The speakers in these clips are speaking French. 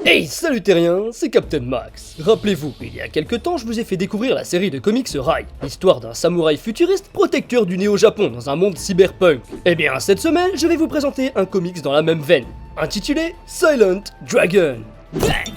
Hey, salut terriens, c'est Captain Max. Rappelez-vous, il y a quelques temps, je vous ai fait découvrir la série de comics Rai, l'histoire d'un samouraï futuriste protecteur du Néo-Japon dans un monde cyberpunk. Eh bien, cette semaine, je vais vous présenter un comics dans la même veine, intitulé Silent Dragon. Bang!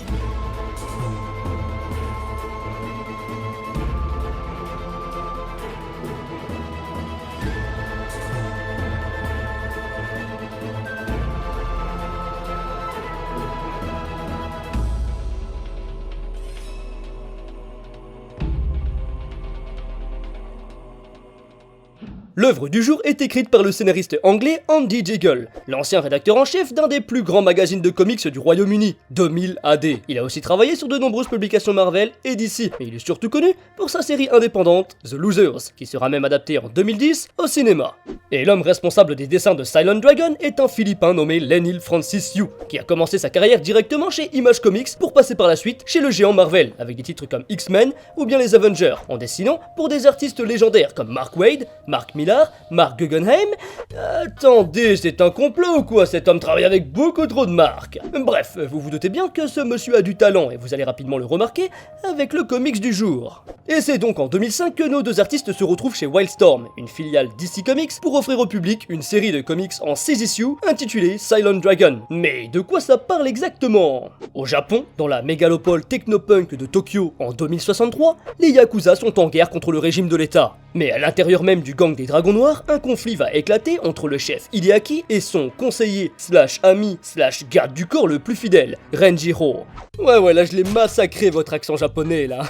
L'œuvre du jour est écrite par le scénariste anglais Andy Deagle, l'ancien rédacteur en chef d'un des plus grands magazines de comics du Royaume-Uni, 2000 AD. Il a aussi travaillé sur de nombreuses publications Marvel et DC, mais il est surtout connu pour sa série indépendante The Losers, qui sera même adaptée en 2010 au cinéma. Et l'homme responsable des dessins de Silent Dragon est un Philippin nommé Leinil Francis Yu, qui a commencé sa carrière directement chez Image Comics pour passer par la suite chez le géant Marvel, avec des titres comme X-Men ou bien les Avengers, en dessinant pour des artistes légendaires comme Mark Waid, Mark Millar, Mark Guggenheim. Attendez, c'est un complot ou quoi? Cet homme travaille avec beaucoup trop de marques. Bref, vous vous doutez bien que ce monsieur a du talent et vous allez rapidement le remarquer avec le comics du jour. Et c'est donc en 2005 que nos deux artistes se retrouvent chez Wildstorm, une filiale DC Comics, pour offrir au public une série de comics en 6 issues intitulée Silent Dragon. Mais de quoi ça parle exactement? Au Japon, dans la mégalopole technopunk de Tokyo en 2063, les Yakuza sont en guerre contre le régime de l'État. Mais à l'intérieur même du gang des Dragons Noirs, un conflit va éclater entre le chef Hideaki et son conseiller / ami / garde du corps le plus fidèle, Renjiro. Ouais, là je l'ai massacré votre accent japonais là.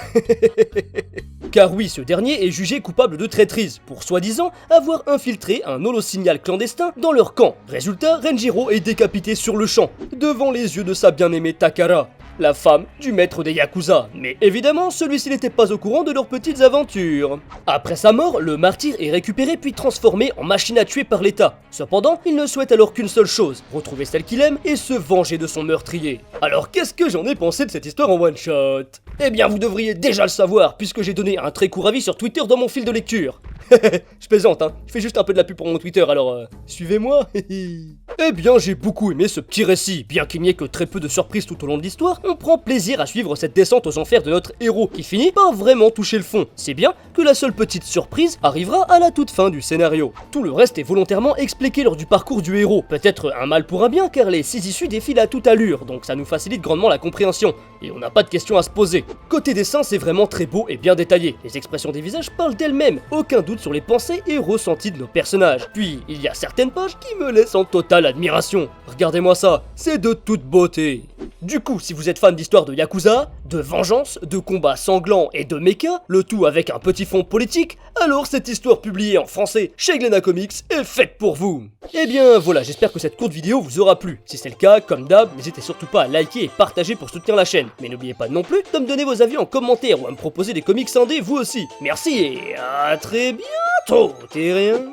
Car oui, ce dernier est jugé coupable de traîtrise, pour soi-disant avoir infiltré un holosignal clandestin dans leur camp. Résultat, Renjiro est décapité sur le champ, devant les yeux de sa bien-aimée Takara, la femme du maître des Yakuza. Mais évidemment, celui-ci n'était pas au courant de leurs petites aventures. Après sa mort, le martyr est récupéré puis transformé en machine à tuer par l'État. Cependant, il ne souhaite alors qu'une seule chose, retrouver celle qu'il aime et se venger de son meurtrier. Alors qu'est-ce que j'en ai pensé de cette histoire en one shot? Eh bien, vous devriez déjà le savoir, puisque j'ai donné un très court avis sur Twitter dans mon fil de lecture. Je plaisante, hein, je fais juste un peu de la pub pour mon Twitter, alors suivez-moi. Eh bien, j'ai beaucoup aimé ce petit récit, bien qu'il n'y ait que très peu de surprises tout au long de l'histoire, on prend plaisir à suivre cette descente aux enfers de notre héros, qui finit par vraiment toucher le fond. C'est bien que la seule petite surprise arrivera à la toute fin du scénario. Tout le reste est volontairement expliqué lors du parcours du héros, peut-être un mal pour un bien, car les 6 issues défilent à toute allure, donc ça nous facilite grandement la compréhension, et on n'a pas de questions à se poser. Côté dessin, c'est vraiment très beau et bien détaillé, les expressions des visages parlent d'elles-mêmes, aucun doute sur les pensées et ressentis de nos personnages. Puis, il y a certaines pages qui me laissent en totale admiration. Regardez-moi ça, c'est de toute beauté. Du coup, si vous êtes fan d'histoires de Yakuza, de vengeance, de combats sanglants et de mecha, le tout avec un petit fond politique, alors cette histoire publiée en français chez Glénat Comics est faite pour vous. Et bien voilà, j'espère que cette courte vidéo vous aura plu. Si c'est le cas, comme d'hab, n'hésitez surtout pas à liker et partager pour soutenir la chaîne. Mais n'oubliez pas non plus de me donner vos avis en commentaire ou à me proposer des comics indés vous aussi. Merci et à très bientôt, terriens.